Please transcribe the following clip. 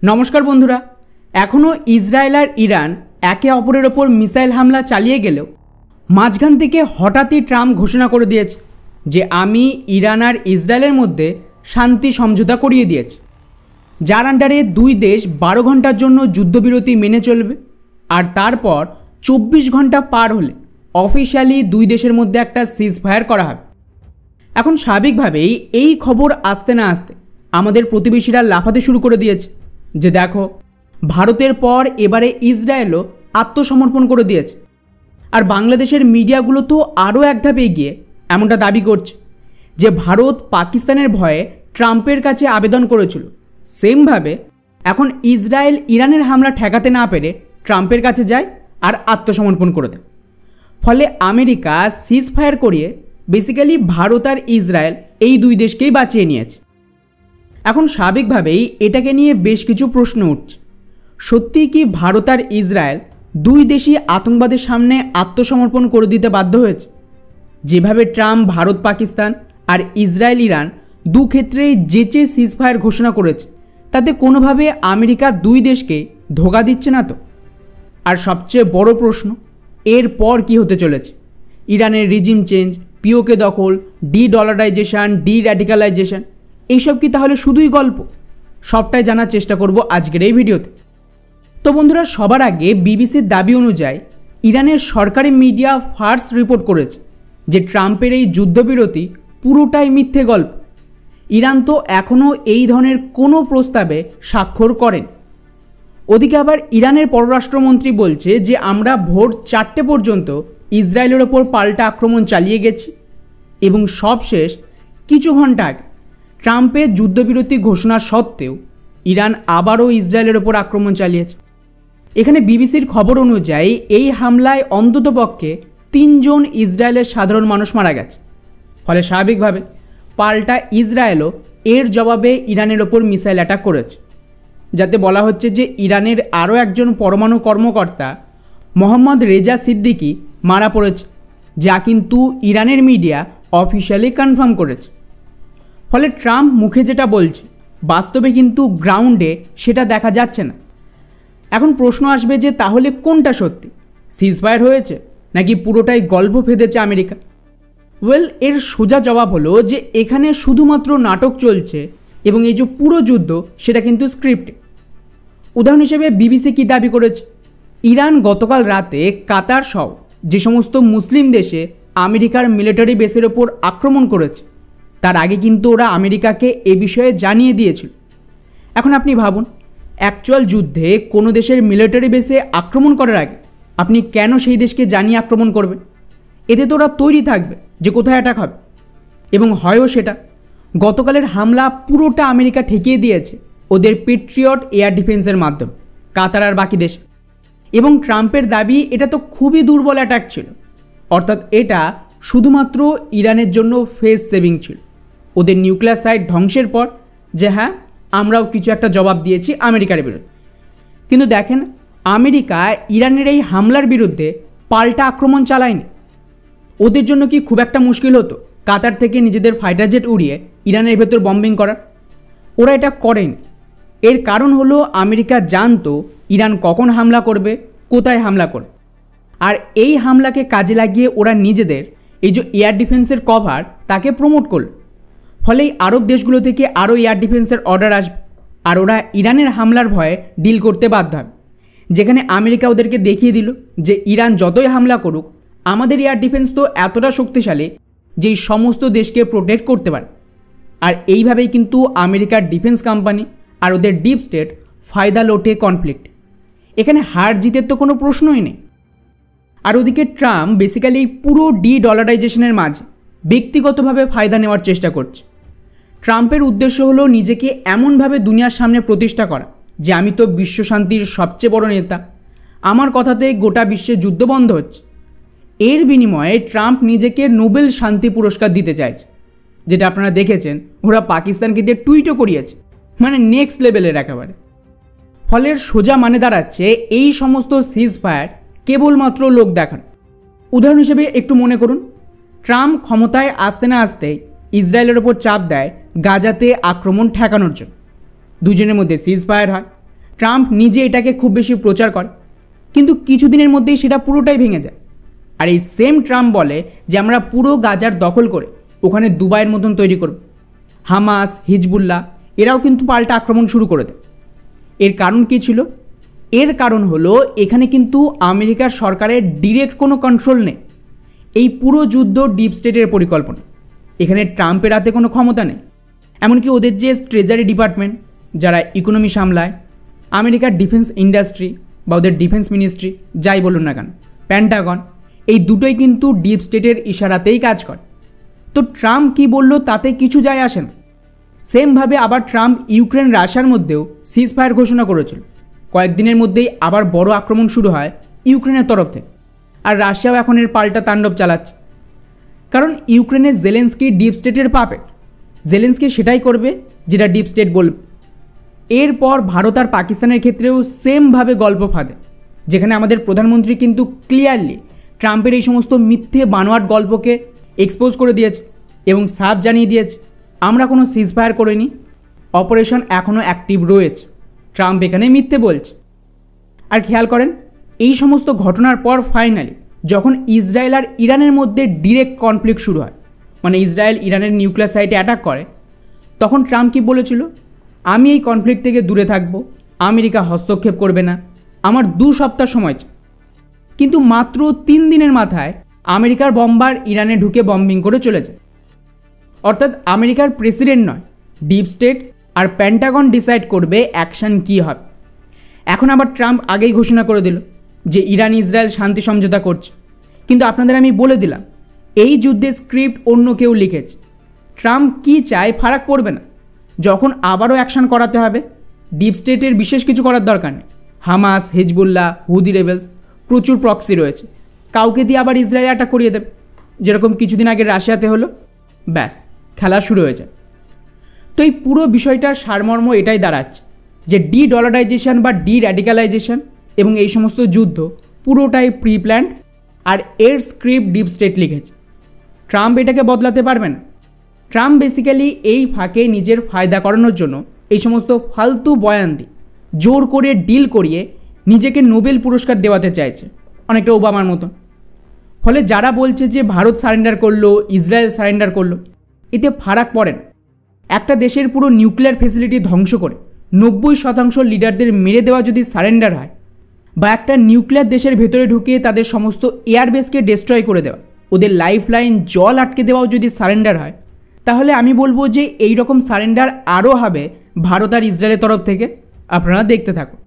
নমস্কার বন্ধুরা। এখনও ইসরায়েল আর ইরান একে অপরের ওপর মিসাইল হামলা চালিয়ে গেলেও মাঝখান থেকে হঠাৎই ট্রাম্প ঘোষণা করে দিয়েছে যে আমি ইরান আর ইসরায়েলের মধ্যে শান্তি সমঝোতা করিয়ে দিয়েছি, যার আন্ডারে দুই দেশ 12 ঘন্টার জন্য যুদ্ধবিরতি মেনে চলবে। আর তারপর 24 ঘন্টা পার হলে অফিশিয়ালি দুই দেশের মধ্যে একটা সিজফায়ার করা হবে। এখন স্বাভাবিকভাবেই এই খবর আসতে না আসতে আমাদের প্রতিবেশীরা লাফাতে শুরু করে দিয়েছে যে দেখো, ভারতের পর এবারে ইসরায়েলও আত্মসমর্পণ করে দিয়েছে। আর বাংলাদেশের মিডিয়াগুলো তো আরও এক ধাপ এগিয়ে এমনটা দাবি করছে যে ভারত পাকিস্তানের ভয়ে ট্রাম্পের কাছে আবেদন করেছিল, সেমভাবে এখন ইসরায়েল ইরানের হামলা ঠেকাতে না পেরে ট্রাম্পের কাছে যায় আর আত্মসমর্পণ করে দেয়। ফলে আমেরিকা সিজফায়ার করিয়ে বেসিক্যালি ভারত আর ইসরায়েল এই দুই দেশকেই বাঁচিয়ে নিয়েছে। এখন স্বাভাবিকভাবেই এটাকে নিয়ে বেশ কিছু প্রশ্ন উঠছে। সত্যিই কি ভারত আর ইসরায়েল দুই দেশই আতঙ্কবাদের সামনে আত্মসমর্পণ করে দিতে বাধ্য হয়েছে? যেভাবে ট্রাম্প ভারত পাকিস্তান আর ইসরায়েল ইরান দু ক্ষেত্রেই যেচে সিজফায়ার ঘোষণা করেছে, তাতে কোনোভাবে আমেরিকা দুই দেশকে ধোঁকা দিচ্ছে না তো? আর সবচেয়ে বড় প্রশ্ন, এরপর কি হতে চলেছে? ইরানের রিজিম চেঞ্জ, পিওকে দখল, ডি-ডলারাইজেশন, ডি-র্যাডিকালাইজেশন, এইসব কি তাহলে শুধুই গল্প? সবটাই জানার চেষ্টা করব আজকের এই ভিডিওতে। তো বন্ধুরা, সবার আগে বিবিসির দাবি অনুযায়ী ইরানের সরকারি মিডিয়া ফার্স্ট রিপোর্ট করেছে যে ট্রাম্পের এই যুদ্ধবিরতি পুরোটাই মিথ্যে গল্প। ইরান তো এখনও এই ধরনের কোনো প্রস্তাবে স্বাক্ষর করেন। ওদিকে আবার ইরানের পররাষ্ট্রমন্ত্রী বলছে যে আমরা ভোর 4টে পর্যন্ত ইসরায়েলের ওপর পাল্টা আক্রমণ চালিয়ে গেছি এবং সবশেষ কিছু ঘন্টা আগে ট্রাম্পের যুদ্ধবিরতি ঘোষণা সত্ত্বেও ইরান আবারও ইসরায়েলের ওপর আক্রমণ চালিয়েছে। এখানে বিবিসির খবর অনুযায়ী এই হামলায় অন্ততপক্ষে 3 জন ইসরায়েলের সাধারণ মানুষ মারা গেছে। ফলে স্বাভাবিকভাবে পাল্টা ইসরায়েলও এর জবাবে ইরানের ওপর মিসাইল অ্যাটাক করেছে, যাতে বলা হচ্ছে যে ইরানের আরও একজন পরমাণু কর্মকর্তা মোহাম্মদ রেজা সিদ্দিকি মারা পড়েছে, যা কিন্তু ইরানের মিডিয়া অফিশিয়ালি কনফার্ম করেছে। ফলে ট্রাম্প মুখে যেটা বলছে, বাস্তবে কিন্তু গ্রাউন্ডে সেটা দেখা যাচ্ছে না। এখন প্রশ্ন আসবে যে তাহলে কোনটা সত্যি, সিজফায়ার হয়েছে নাকি পুরোটাই গল্প ফেঁদেছে আমেরিকা? ওয়েল, এর সোজা জবাব হলো যে এখানে শুধুমাত্র নাটক চলছে এবং এই যে পুরো যুদ্ধ সেটা কিন্তু স্ক্রিপ্টে। উদাহরণ হিসেবে বিবিসি কি দাবি করেছে, ইরান গতকাল রাতে কাতার সহ যে সমস্ত মুসলিম দেশে আমেরিকার মিলিটারি বেসের ওপর আক্রমণ করেছে, তার আগে কিন্তু ওরা আমেরিকাকে এ বিষয়ে জানিয়ে দিয়েছিল। এখন আপনি ভাবুন, অ্যাকচুয়াল যুদ্ধে কোনো দেশের মিলিটারি বেসে আক্রমণ করার আগে আপনি কেন সেই দেশকে জানিয়ে আক্রমণ করবেন? এতে তো ওরা তৈরি থাকবে যে কোথায় অ্যাটাক হবে, এবং হয়ও সেটা। গতকালের হামলা পুরোটা আমেরিকা ঠেকিয়ে দিয়েছে ওদের পেট্রিয়ট এয়ার ডিফেন্সের মাধ্যমে কাতার আর বাকি দেশ। এবং ট্রাম্পের দাবি এটা তো খুবই দুর্বল অ্যাটাক ছিল, অর্থাৎ এটা শুধুমাত্র ইরানের জন্য ফেস সেভিং ছিল ওদের নিউক্লিয়ার সাইট ধ্বংসের পর, যে হ্যাঁ আমরাও কিছু একটা জবাব দিয়েছি আমেরিকার বিরুদ্ধে। কিন্তু দেখেন, আমেরিকা ইরানের এই হামলার বিরুদ্ধে পাল্টা আক্রমণ চালায়নি। ওদের জন্য কি খুব একটা মুশকিল হতো কাতার থেকে নিজেদের ফাইটার জেট উড়িয়ে ইরানের ভেতর বম্বিং করার? ওরা এটা করেনি। এর কারণ হলো আমেরিকা জানতো ইরান কখন হামলা করবে, কোথায় হামলা করবে, আর এই হামলাকে কাজে লাগিয়ে ওরা নিজেদের এই যে এয়ার ডিফেন্সের কভার তাকে প্রমোট করল। ফলে এই আরব দেশগুলো থেকে আরও এয়ার ডিফেন্সের অর্ডার আসবে আর ওরা ইরানের হামলার ভয়ে ডিল করতে বাধ্য হবে। যেখানে আমেরিকা ওদেরকে দেখিয়ে দিল যে ইরান যতই হামলা করুক, আমাদের এয়ার ডিফেন্স তো এতটা শক্তিশালী যে এই সমস্ত দেশকে প্রোটেক্ট করতে পারে। আর এইভাবেই কিন্তু আমেরিকার ডিফেন্স কোম্পানি আর ওদের ডিপ স্টেট ফায়দা লোটে কনফ্লিক্ট। এখানে হার জিতের তো কোনো প্রশ্নই নেই। আর ওদিকে ট্রাম্প বেসিক্যালি এই পুরো ডি-ডলারাইজেশনের মাঝে ব্যক্তিগতভাবে ফায়দা নেওয়ার চেষ্টা করছে। ট্রাম্পের উদ্দেশ্য হলো নিজেকে এমনভাবে দুনিয়ার সামনে প্রতিষ্ঠা করা যে আমি তো বিশ্বশান্তির সবচেয়ে বড় নেতা, আমার কথাতে গোটা বিশ্বে যুদ্ধ বন্ধ হচ্ছে। এর বিনিময়ে ট্রাম্প নিজেকে নোবেল শান্তি পুরস্কার দিতে চাইছে, যেটা আপনারা দেখেছেন ওরা পাকিস্তানকে দিয়ে টুইটও করিয়েছে, মানে নেক্সট লেভেলের একেবারে। ফলের সোজা মানে দাঁড়াচ্ছে এই সমস্ত সিজফায়ার কেবলমাত্র লোক দেখান। উদাহরণ হিসেবে একটু মনে করুন, ট্রাম্প ক্ষমতায় আসতে না আসতেই ইসরায়েলের ওপর চাপ দেয় গাজাতে আক্রমণ ঠেকানোর জন্য। দুজনের মধ্যে সিজফায়ার হয়, ট্রাম্প নিজে এটাকে খুব বেশি প্রচার করে, কিন্তু কিছুদিনের মধ্যেই সেটা পুরোটাই ভেঙে যায়। আর এই সেম ট্রাম্প বলে যে আমরা পুরো গাজার দখল করে ওখানে দুবাইয়ের মতন তৈরি করব। হামাস, হিজবুল্লাহ এরাও কিন্তু পাল্টা আক্রমণ শুরু করে দেয়। এর কারণ কী ছিল? এর কারণ হলো এখানে কিন্তু আমেরিকার সরকারের ডিরেক্ট কোনো কন্ট্রোল নেই। এই পুরো যুদ্ধ ডিপ স্টেটের পরিকল্পনা। এখানে ট্রাম্পের হাতে কোনো ক্ষমতা নেই। এমনকি ওদের যে ট্রেজারি ডিপার্টমেন্ট, যারা ইকোনমি সামলায়, আমেরিকার ডিফেন্স ইন্ডাস্ট্রি বা ওদের ডিফেন্স মিনিস্ট্রি যাই বলুন না কেন, পেন্টাগন, এই দুটোই কিন্তু ডিপ স্টেটের ইশারাতেই কাজ করে। তো ট্রাম্প কি বলল তাতে কিছু যায় আসে না। সেমভাবে আবার ট্রাম্প ইউক্রেন রাশিয়ার মধ্যেও সিজ ফায়ার ঘোষণা করেছিল। কয়েকদিনের মধ্যেই আবার বড় আক্রমণ শুরু হয় ইউক্রেনের তরফ থেকে। আর রাশিয়াও এখন এর পাল্টা তাণ্ডব চালাচ্ছে, কারণ ইউক্রেনের জেলেন্সকি ডিপ স্টেটের পাপেট। জেলেন্সকি সেটাই করবে যেটা ডিপ স্টেট বলবে। এরপর ভারত আর পাকিস্তানের ক্ষেত্রেও সেমভাবে গল্প ফাঁদে, যেখানে আমাদের প্রধানমন্ত্রী কিন্তু ক্লিয়ারলি ট্রাম্পের এই সমস্ত মিথ্যে বানোয়াট গল্পকে এক্সপোজ করে দিয়েছে এবং সাফ জানিয়ে দিয়েছে আমরা কোনো সিজ ফায়ার করিনি, অপারেশন এখনও অ্যাক্টিভ রয়েছে। ট্রাম্প এখানে মিথ্যে বলছে। আর খেয়াল করেন, এই সমস্ত ঘটনার পর ফাইনালি যখন ইসরায়েল আর ইরানের মধ্যে ডিরেক্ট কনফ্লিক্ট শুরু হয়, মানে ইসরায়েল ইরানের নিউক্লিয়ার সাইটে অ্যাটাক করে, তখন ট্রাম্প কি বলেছিল? আমি এই কনফ্লিক্ট থেকে দূরে থাকব, আমেরিকা হস্তক্ষেপ করবে না, আমার 2 সপ্তাহ সময় চাই। কিন্তু মাত্র 3 দিনের মাথায় আমেরিকার বম্বার ইরানে ঢুকে বম্বিং করে চলে যায়। অর্থাৎ আমেরিকার প্রেসিডেন্ট নয়, ডিপ স্টেট আর পেন্টাগন ডিসাইড করবে অ্যাকশন কী হবে। এখন আবার ট্রাম্প আগেই ঘোষণা করে দিল যে ইরান ইসরায়েল শান্তি সমঝোতা করছে। কিন্তু আপনাদের আমি বলে দিলাম, এই যুদ্ধের স্ক্রিপ্ট অন্য কেউ লিখেছে। ট্রাম্প কী চায় ফারাক পড়বে না। যখন আবারও অ্যাকশন করাতে হবে, ডিপ স্টেটের বিশেষ কিছু করার দরকার নেই। হামাস, হিজবুল্লাহ, হুদি রেবেলস প্রচুর প্রক্সি রয়েছে, কাউকে দিয়ে আবার ইসরায়েল অ্যাটাক করিয়ে দেবে, যেরকম কিছুদিন আগে রাশিয়াতে হলো। ব্যাস, খেলা শুরু হয়ে যায়। তো এই পুরো বিষয়টার সারমর্ম এটাই দাঁড়াচ্ছে যে ডি ডলারাইজেশন বা ডি র্যাডিক্যালাইজেশন এবং এই সমস্ত যুদ্ধ পুরোটাই প্রি প্ল্যান্ড, আর এর স্ক্রিপ্ট ডিপ স্টেট লিখেছে। ট্রাম্প এটাকে বদলাতে পারবে না। ট্রাম্প বেসিক্যালি এই ফাঁকে নিজের ফায়দা করানোর জন্য এই সমস্ত ফালতু বয়ান দিয়ে জোর করে ডিল করিয়ে নিজেকে নোবেল পুরস্কার দেওয়াতে চাইছে, অনেকটা ওবামার মতন। ফলে যারা বলছে যে ভারত সারেন্ডার করলো, ইসরায়েল সারেন্ডার করলো, এতে ফারাক পড়ে না। একটা দেশের পুরো নিউক্লিয়ার ফেসিলিটি ধ্বংস করে 90% লিডারদের মেরে দেওয়া যদি সারেন্ডার হয়, বা একটা নিউক্লিয়ার দেশের ভেতরে ঢুকে তাদের সমস্ত এয়ারবেসকে ডেস্ট্রয় করে দেওয়া, ওদের লাইফ লাইন জল আটকে দেওয়াও যদি সারেন্ডার হয়, তাহলে আমি বলবো যে এই রকম সারেন্ডার আরও হবে ভারত আর ইসরায়েলের তরফ থেকে। আপনারা দেখতে থাকুন।